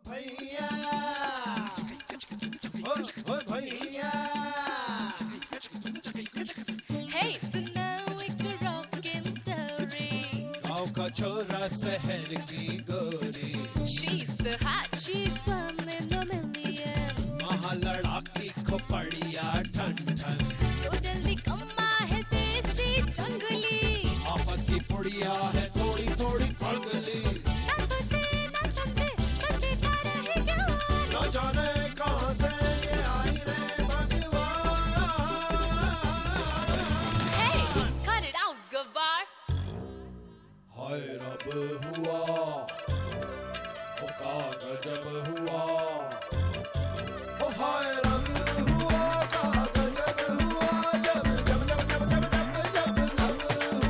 भैया ओ भैया Hey, so now एक rockin' story. गाँव का छोरा शहर की गोरी She's so hot, she's one in a million. वहाँ लड़ाकी खोपड़िया ठन ठन Totally कम्मा है देसी जंगली. आफत की पुड़िया है थोड़ी थोड़ी पगली ना सोचे ना समझे बच्चे का रहे ज्ञान. न जाने कहाँ से ये आई रे भगवान Hey, cut it out, गवार. हाय रब हुआ ओ का गजब हुआ ओ हाय रब हुआ का गजब हुआ जब जब जब जब जब जब जब लब हुआ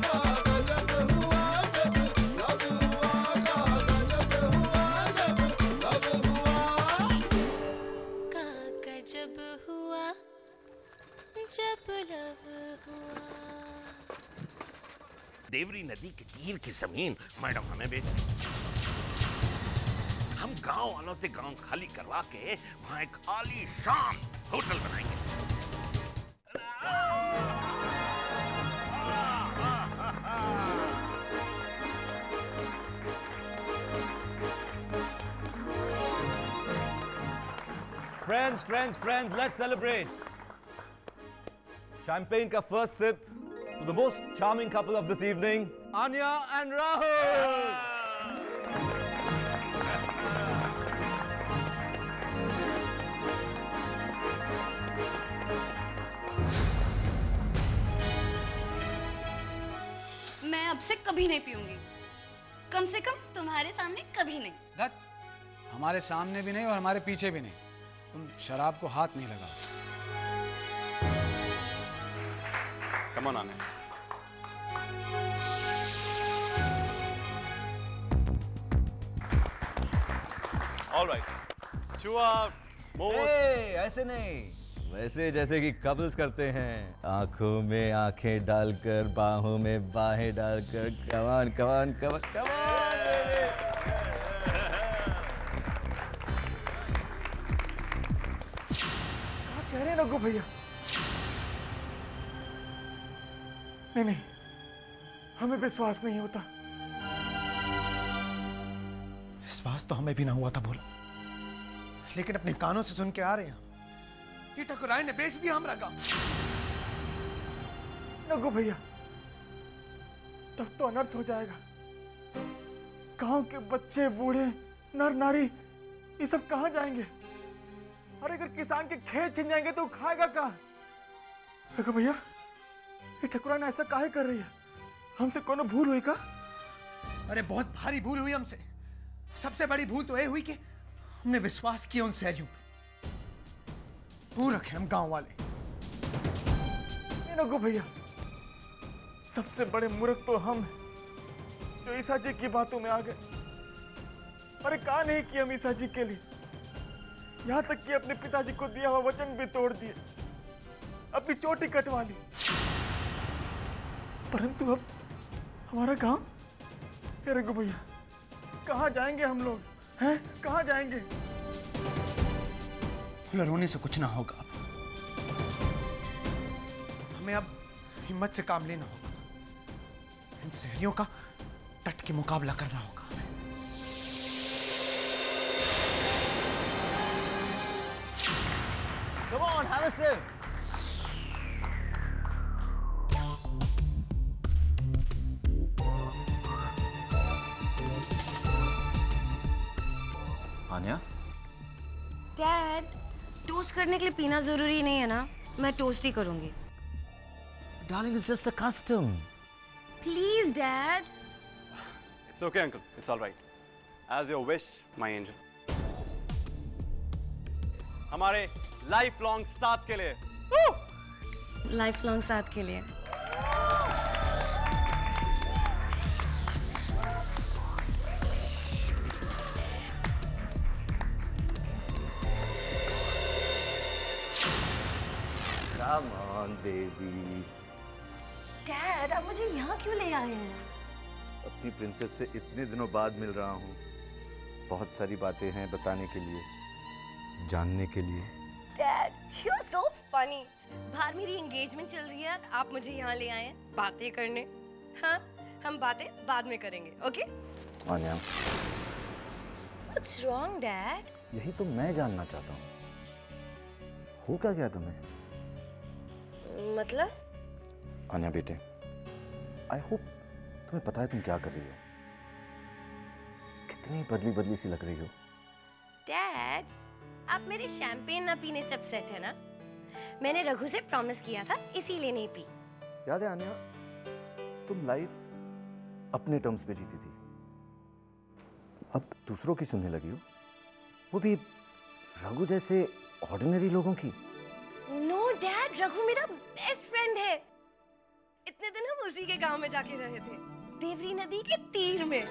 का गजब हुआ जब लब हुआ का गजब हुआ जब लब हुआ का गजब हुआ जब लब हुआ. देवरी नदी के तीर की जमीन मैडम हमें बेच दी। हम गांव वालों से गांव खाली करवा के वहां एक आलीशान होटल बनाएंगे। Friends, let's celebrate. Champagne ka first sip to the most charming couple of this evening, Anya and Rahul. मैं अब से कभी नहीं पीऊंगी, कम से कम तुम्हारे सामने कभी नहीं. दत्त, हमारे सामने भी नहीं और हमारे पीछे भी नहीं. तुम शराब को हाथ नहीं लगाओ. Come on, Anya. All right. Chua, most. ऐसे नहीं, वैसे जैसे कि कपल्स करते हैं, आंखों में आंखें डालकर, बाहों में बाहें डालकर, कमान कमान कमान कमान. क्या कह रहे हैं रघु भैया? नहीं, हमें विश्वास नहीं होता. विश्वास तो हमें भी ना हुआ था बोला, लेकिन अपने कानों से सुन के आ रहे हैं. ये ठकुराइन ने बेच दिया हमारा गांव. रघु भैया, तब तो अनर्थ हो जाएगा. गांव के बच्चे, बूढ़े, नर नारी, ये सब कहां जाएंगे? अरे अगर किसान के खेत छिन जाएंगे तो खाएगा कहां? रघु भैया, ये ठकुराइन ऐसा काहे कर रही है? हमसे कोनो भूल हुई का? अरे बहुत भारी भूल हुई हमसे. सबसे बड़ी भूल तो ये हुई कि हमने विश्वास किया उन सहजियों पे. मूर्ख हैं हम गांव वाले. रघु भैया, सबसे बड़े मूर्ख तो हम हैं जो ईसा जी की बातों में आ गए. अरे कहा नहीं कि हम ईसा जी के लिए, यहां तक कि अपने पिताजी को दिया हुआ वचन भी तोड़ दिए, अपनी चोटी कटवा ली. परंतु अब हमारा गांव, रघु भैया, कहां जाएंगे हम लोग? हैं, कहां जाएंगे? रोने से कुछ ना होगा. हमें अब हिम्मत से काम लेना होगा. इन शहरियों का डट के मुकाबला करना होगा. Come on, have a sip. Anya? Dad, toast करने के लिए पीना जरूरी नहीं है ना? मैं टोस्ट ही करूंगी. Darling, it's just a custom. Please dad. It's okay, uncle. It's all right. As your wish, my angel. हमारे लाइफ लॉन्ग साथ के लिए. लाइफ लॉन्ग साथ के लिए. Come on, baby. डैड, आप मुझे यहाँ क्यों ले आए हैं? अपनी प्रिंसेस से इतने दिनों बाद मिल रहा हूँ. बहुत सारी बातें हैं बताने के लिए, जानने के लिए। Dad, you're so funny. बाहर मेरी एंगेजमेंट चल रही है और आप मुझे यहाँ ले आए हैं बातें करने। हाँ, हम बातें बाद में करेंगे, okay? Anya, What's wrong, Dad? यही तो मैं जानना चाहता हूँ, हो क्या गया तुम्हें? मतलब? आन्या बेटे, आई होप तुम्हें पता है तुम क्या कर रही हो। कितनी बदली बदली सी लग रही हो। Dad, आप मेरे शैंपेन ना पीने से अपसेट है ना? मैंने रघु से प्रॉमिस किया था, इसीलिए नहीं पी। याद है आन्या, तुम लाइफ अपने टर्म्स पे जीती थी, अब दूसरों की सुनने लगी हो, वो भी रघु जैसे ऑर्डिनरी लोगों की। No, Dad, रघु मेरा बेस्ट फ्रेंड है। इतने दिन हम उसी के गांव में जाके रहे थे, देवरी नदी के तीर में।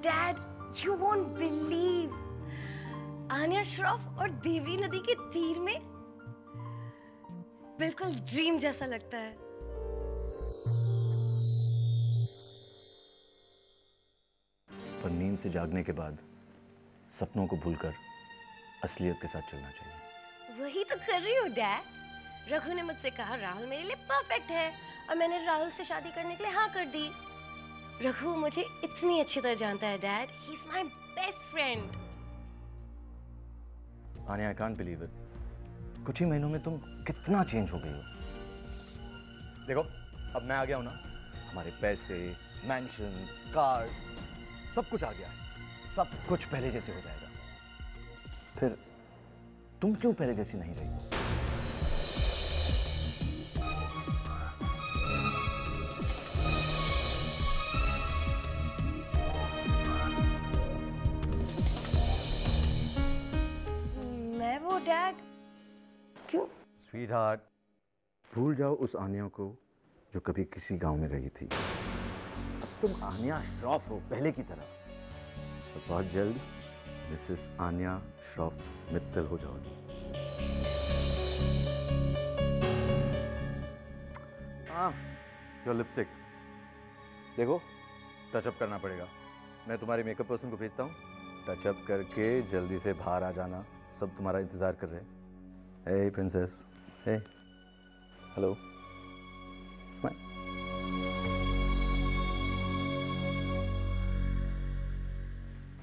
Dad, you won't believe. Anya Shroff और देवरी नदी के तीर में बिल्कुल ड्रीम जैसा लगता है। पर नींद से जागने के बाद सपनों को भूलकर असलियत के साथ चलना चाहिए। वही तो कर रही हूँ डैड। रघु ने मुझसे कहा राहुल मेरे लिए परफेक्ट है और मैंने राहुल से शादी करने के लिए हाँ कर दी। रघु मुझे इतनी अच्छी तरह जानता है dad. He is my best friend. Anya, I can't believe it. कुछ ही महीनों में तुम कितना चेंज हो गई हो। देखो, अब मैं आ गया हूं ना, हमारे पैसे, मैंशन, कार्स, सब कुछ आ गया है। सब कुछ पहले जैसे हो जाएगा। फिर तुम क्यों पहले जैसी नहीं रही? डैड क्यों? स्वीटहार्ट, भूल जाओ उस आन्या को जो कभी किसी गांव में रही थी। अब तुम आन्या श्रॉफ हो पहले की तरह। तो बहुत जल्द मिसेस आन्या श्रॉफ मित्तल हो जाओगी। योर लिपस्टिक देखो, टचअप करना पड़ेगा। मैं तुम्हारे मेकअप पर्सन को भेजता हूँ, टचअप करके जल्दी से बाहर आ जाना। सब तुम्हारा इंतजार कर रहे हैं। हे प्रिंसेस, हे, हेलो, स्माइल।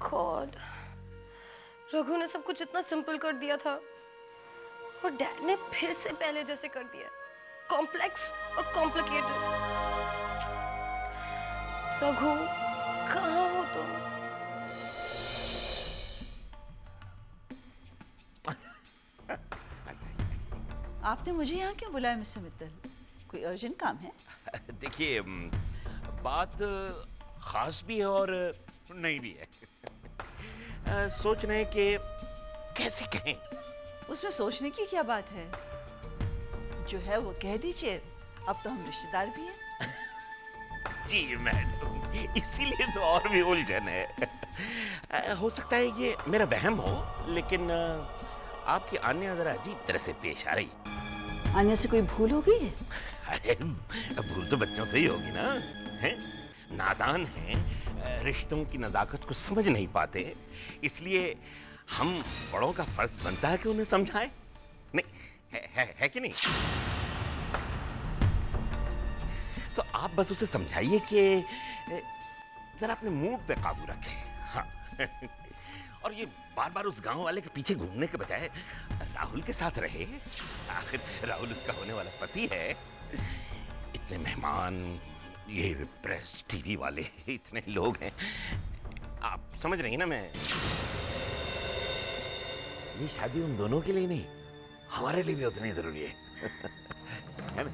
गॉड, रघु ने सब कुछ इतना सिंपल कर दिया था और डैड ने फिर से पहले जैसे कर दिया, कॉम्प्लेक्स और कॉम्प्लिकेटेड। रघु, कहाँ हो तुम? आपने मुझे यहाँ क्यों बुलाया मिस्टर मित्तल? कोई अर्जेंट काम है? देखिए, बात खास भी है और नहीं भी है। सोच रहे हैं कि कैसे कहें। उसमें सोचने की क्या बात है? जो है वो कह दीजिए। अब तो हम रिश्तेदार भी हैं। जी मैडम, इसीलिए तो और भी उलझन है। हो सकता है ये मेरा वहम हो, लेकिन आपकी आन्या जरा अजीब तरह से पेश आ रही। आन्या से कोई भूल हो गई है? अरे भूल तो बच्चों से ही होगी ना, हैं? नादान हैं, रिश्तों की नजाकत को समझ नहीं पाते, इसलिए हम बड़ों का फर्ज बनता है कि उन्हें समझाएं। नहीं है कि नहीं? तो आप बस उसे समझाइए कि जरा अपने मूड पे काबू रखें। हाँ। और ये बार बार उस गांव वाले के पीछे घूमने के बजाय राहुल के साथ रहे। आखिर राहुल उसका होने वाला पति है। इतने मेहमान, ये प्रेस, टीवी वाले, इतने लोग हैं। आप समझ रही हैं ना मैं ये शादी उन दोनों के लिए नहीं, हमारे लिए भी उतनी जरूरी है। है ना?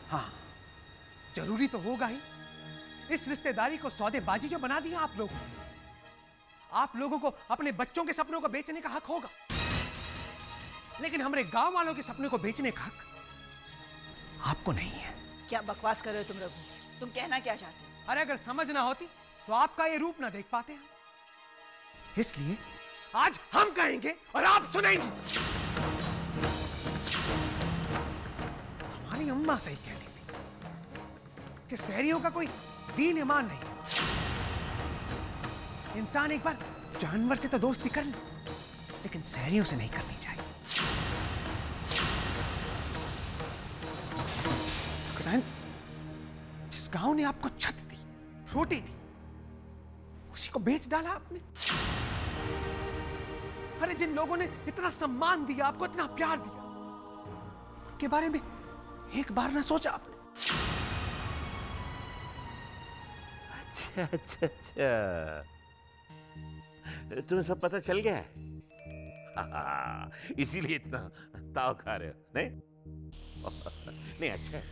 हाँ, जरूरी तो होगा ही। इस रिश्तेदारी को सौदेबाजी जो बना दिया आप लोगों ने। आप लोगों को अपने बच्चों के सपनों को बेचने का हक होगा, लेकिन हमारे गांव वालों के सपने को बेचने का हक आपको नहीं है। क्या बकवास कर रहे हो तुम रघु? तुम कहना क्या चाहते हो? अरे अगर समझ ना होती तो आपका ये रूप ना देख पाते हम। इसलिए आज हम कहेंगे और आप सुनेंगे। हमारी अम्मा सही कहती थी कि शहरियों का कोई दीन ईमान नहीं। इंसान एक बार जानवर से तो दोस्ती कर ले, लेकिन शहरियों से नहीं करनी चाहिए। जिस गांव ने आपको छत दी, रोटी दी, उसी को बेच डाला आपने। अरे जिन लोगों ने इतना सम्मान दिया आपको, इतना प्यार दिया, उनके बारे में एक बार ना सोचा आपने? अच्छा, तुम्हें सब पता चल गया है? हाँ, इसीलिए इतना ताव खा रहे हो, नहीं? नहीं, अच्छा है,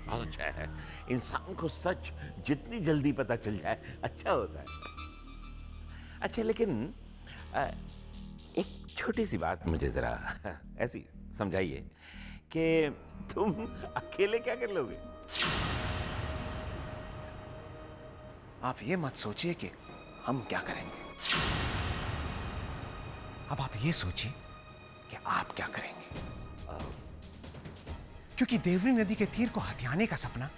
बहुत अच्छा है। इंसान को सच जितनी जल्दी पता चल जाए अच्छा होता है। अच्छा, लेकिन एक छोटी सी बात मुझे जरा ऐसी समझाइए कि तुम अकेले क्या कर लोगे? आप ये मत सोचिए कि हम क्या करेंगे। अब आप ये सोचिए कि आप क्या करेंगे, क्योंकि देवरी नदी के तीर को हथियाने का सपना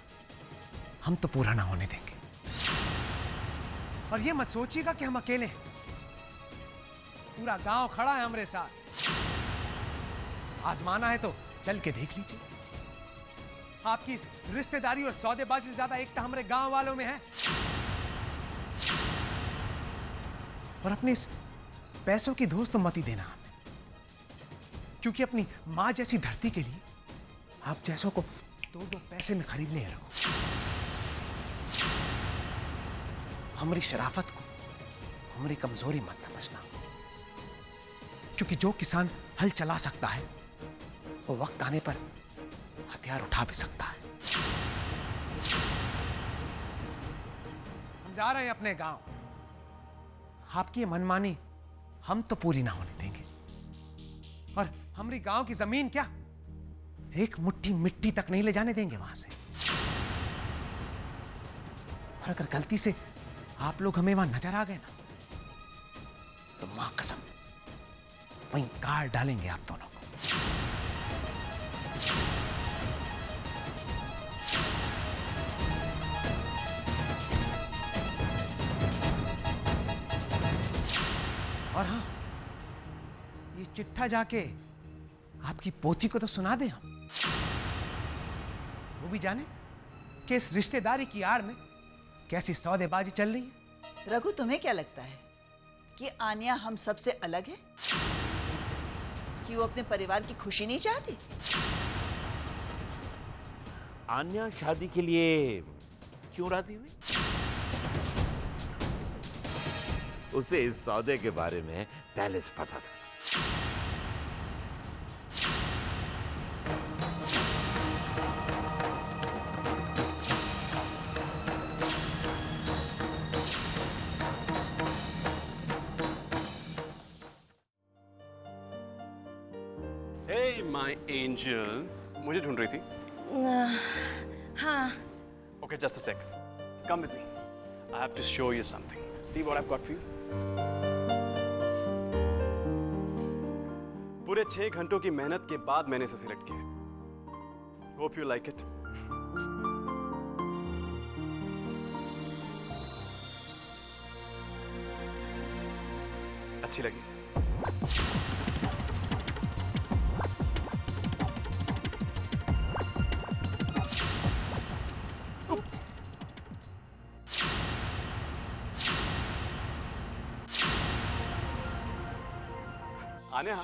हम तो पूरा ना होने देंगे। और ये मत सोचिएगा कि हम अकेले हैं। पूरा गांव खड़ा है हमारे साथ। आजमाना है तो चल के देख लीजिए। आपकी इस रिश्तेदारी और सौदेबाजी से ज्यादा एकता हमारे गांव वालों में है। और अपने इस पैसों की धोस तो मत ही देना हमें, क्योंकि अपनी मां जैसी धरती के लिए आप जैसों को दो पैसे में खरीदने रहो। हमारी शराफत को हमारी कमजोरी मत समझना, क्योंकि जो किसान हल चला सकता है वो वक्त आने पर हथियार उठा भी सकता है। हम जा रहे हैं अपने गांव। आपकी मनमानी हम तो पूरी ना होने देंगे। और हमारी गांव की जमीन क्या, एक मुट्ठी मिट्टी तक नहीं ले जाने देंगे वहां से। और अगर गलती से आप लोग हमें वहां नजर आ गए ना, तो मां कसम वहीं काट डालेंगे आप दोनों को। और हाँ, ये चिट्ठा जाके आपकी पोती को तो सुना दे हम, वो भी जाने कि इस रिश्तेदारी की आड़ में कैसी सौदेबाजी चल रही है। रघु, तुम्हें क्या लगता है कि आन्या हम सबसे अलग है, कि वो अपने परिवार की खुशी नहीं चाहती? आन्या शादी के लिए क्यों राजी हुई? उसे इस सौदे के बारे में पहले से पता था। Hey, my angel, मुझे ढूंढ रही थी? हाँ। Okay, just a sec. Come with me. I have to show you something. See what I've got for you. पूरे 6 घंटों की मेहनत के बाद मैंने इसे सिलेक्ट किया। Hope you like it. अच्छी लगी? आन्या,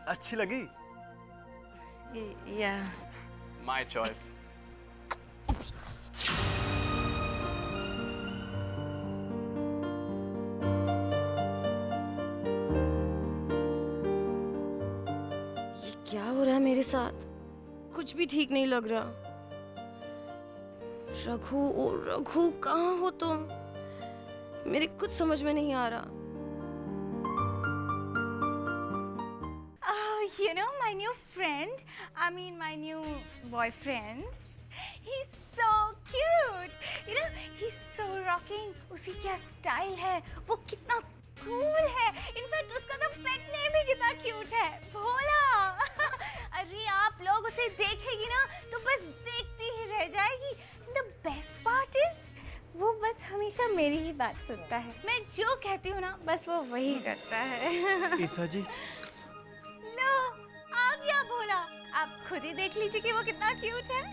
अच्छी लगी? Yeah. My choice. ये क्या हो रहा है मेरे साथ? कुछ भी ठीक नहीं लग रहा। रघु, ओ रघु, कहाँ हो तुम? मेरे कुछ समझ में नहीं आ रहा। You know my new friend, I mean my new boyfriend, he's so cute. You know, he's so rocking. उसी क्या स्टाइल है, वो कितना cool है. In fact उसका तो pet name ही कितना cute है, भोला. अरे आप लोग उसे देखेगी ना तो बस देखती ही रह जाएगी. The best part is वो बस हमेशा मेरी ही बात सुनता है. मैं जो कहती हूँ ना बस वो वही करता है. ईसा जी, लो आ गया भोला. आप खुद ही देख लीजिए कि वो कितना क्यूट है.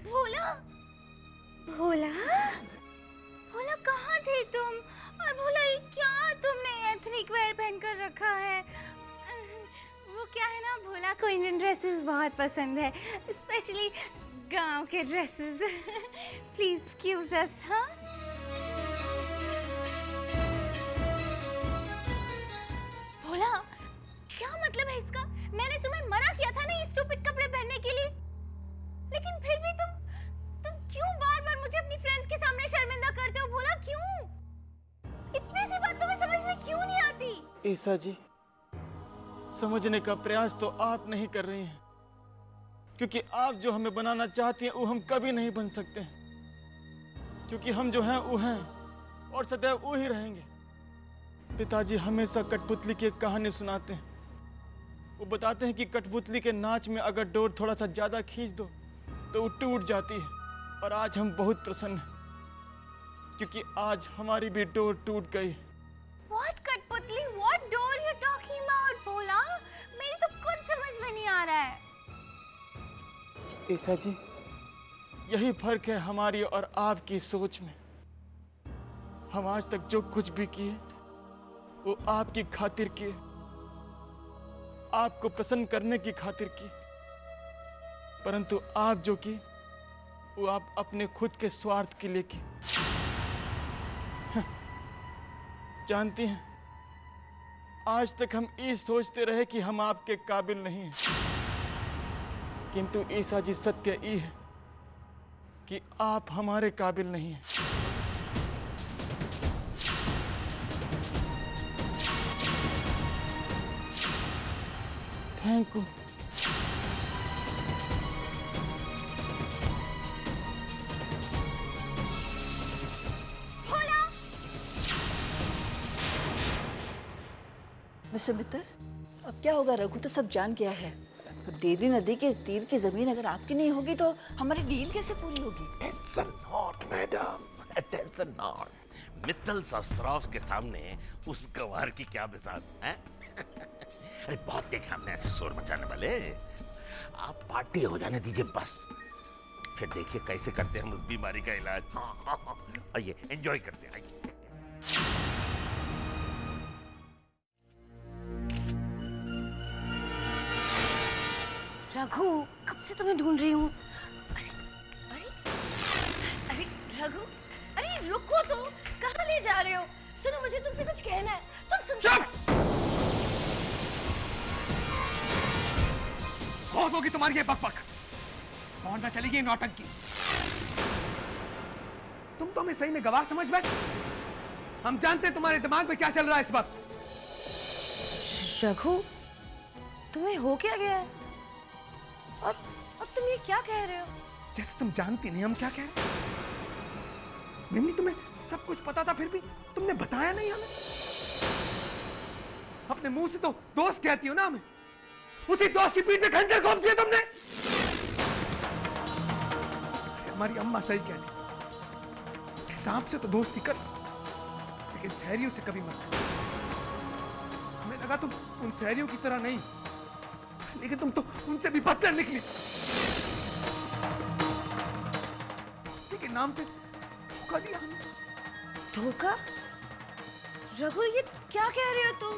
भोला, भोला, भोला कहाँ थे तुम? और भोला ये क्या तुमने एथनिक वेयर पहनकर रखा है? वो क्या है ना, भोला को इंडियन ड्रेसेस बहुत पसंद है, स्पेशली गांव के ड्रेसेस. प्लीज एक्सक्यूज अस. हाँ भोला, क्या मतलब है इसका? मैंने तुम्हें मना किया था ना ये स्टूपिड कपड़े पहनने के लिए, लेकिन फिर भी तुम क्यों बार बार मुझे अपनी फ्रेंड्स के सामने शर्मिंदा करते हो? भोला क्यों? इतनी सी बात तुम्हें समझ में क्यों नहीं आती? ईसा जी, समझने का प्रयास तो आप नहीं कर रही हैं, क्योंकि आप जो हमें बनाना चाहती हैं वो हम कभी नहीं बन सकते, क्योंकि हम जो हैं वो हैं और सदैव वो ही रहेंगे. पिताजी हमेशा कठपुतली की एक कहानी सुनाते हैं. वो बताते हैं कि कठपुतली के नाच में अगर डोर थोड़ा सा ज्यादा खींच दो तो वो टूट जाती है. और आज हम बहुत प्रसन्न हैं, क्योंकि आज हमारी भी डोर टूट गई. What कठपुतली? What door you talking about, भोला? मेरी तो कुछ समझ में नहीं आ रहा है. ईसा जी, यही फर्क है हमारी और आपकी सोच में. हम आज तक जो कुछ भी किए वो आपकी खातिर किए, आपको प्रसन्न करने की खातिर किए. परंतु आप जो किए वो आप अपने खुद के स्वार्थ के लिए किए. जानती हैं, आज तक हम ये सोचते रहे कि हम आपके काबिल नहीं हैं, किंतु ईसा जी सत्य ये है कि आप हमारे काबिल नहीं हैं. Thank you. मिस्टर मित्तर, अब क्या होगा? रघु तो सब जान गया है. अब देवरी नदी के तीर की जमीन अगर आपकी नहीं होगी तो हमारी डील कैसे पूरी होगी? Tension not madam, tension not. Mittal ससुराल के सामने उस गंवार की क्या मिसाल है? अरे बहुत देखा हमने ऐसे शोर मचाने वाले. आप पार्टी हो जाने दीजिए बस, फिर देखिए कैसे करते हैं हम उस बीमारी का इलाज. आइए एंजॉय करते हैं. आइए. रघु, कब से तुम्हें ढूंढ रही हूँ. अरे अरे अरे रघु, अरे रुको तो, कहाँ ले जा रहे हो? सुनो, मुझे तुमसे कुछ कहना है. तुम सुन. चुप! बहुत होगी तुम्हारी ये बकबक. कौन ना चलेगी नौटंकी. तुम तो हमें सही में गवार समझ बैठ. हम जानते हैं तुम्हारे दिमाग में क्या चल रहा है इस वक्त. रघु, तुम्हें हो क्या गया है? और तुम ये क्या कह रहे हो? जैसे तुम जानती नहीं हम क्या कह रहे हैं. मिन्नी, तुम्हें सब कुछ पता था फिर भी तुमने बताया नहीं हमें. अपने मुंह से तो दोस्त कहती हो ना हमें. उसी दोस्त की पीठ में खंजर घोंप दिया तुमने. हमारी अम्मा सही कहती, सांप से तो दोस्ती कर लेकिन शहरियों से कभी मत. हमें हमें लगा तुम उन शहरियों की तरह नहीं, लेकिन तुम तो उनसे भी बदतर निकली। के नाम पे धोखा दिया हमने। धोखा? रघु, ये क्या कह रहे हो तुम?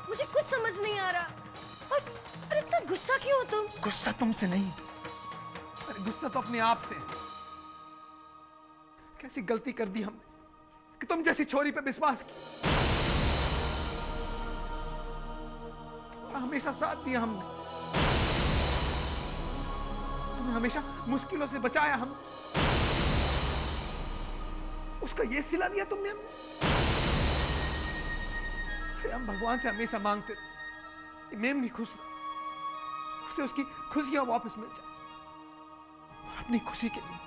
मुझे कुछ समझ नहीं आ रहा। और इतना गुस्सा क्यों हो तुम? गुस्सा तुमसे नहीं, अरे गुस्सा तो अपने आप से। कैसी गलती कर दी हमने कि तुम जैसी छोरी पे विश्वास किया। हमेशा साथ दिया हमने, तुम्हें हमेशा मुश्किलों से बचाया हम, उसका ये सिला दिया तुमने हमें। हम भगवान से हमेशा मांगते थे मेम भी खुश रहे, उसे उसकी खुशियां वापस मिल जाए। और अपनी खुशी के लिए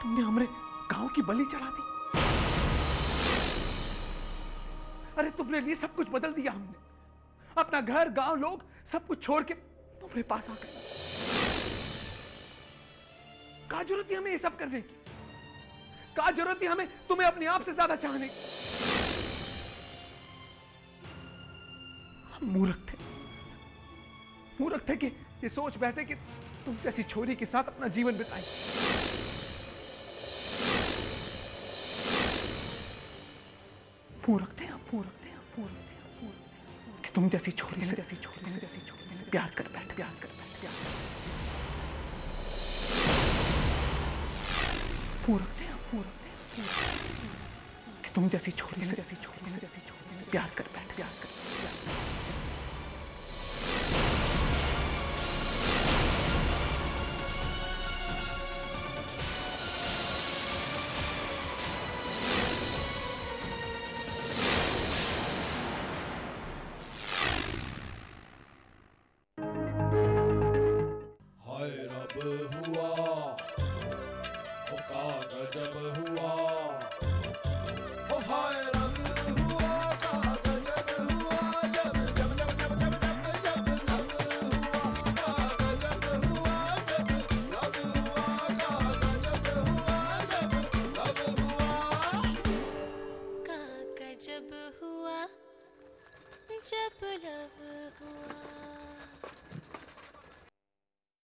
तुमने हमारे गांव की बलि चढ़ा दी। अरे तुम्हारे लिए सब कुछ बदल दिया हमने, अपना घर गांव लोग सब कुछ छोड़ के तुम्हारे पास आ गए। क्या जरूरत थी हमें ये सब करने की? क्या जरूरत थी हमें तुम्हें अपने आप से ज्यादा चाहने की? हम मूर्ख थे कि ये सोच बैठे कि तुम जैसी छोरी के साथ अपना जीवन बिताएं। मूर्ख थे कि तुम जैसी छोरी से प्यार कर बैठे। मूर्ख थे कि तुम जैसी छोरी से प्यार कर बैठे। जब हुआ, जब लव हुआ।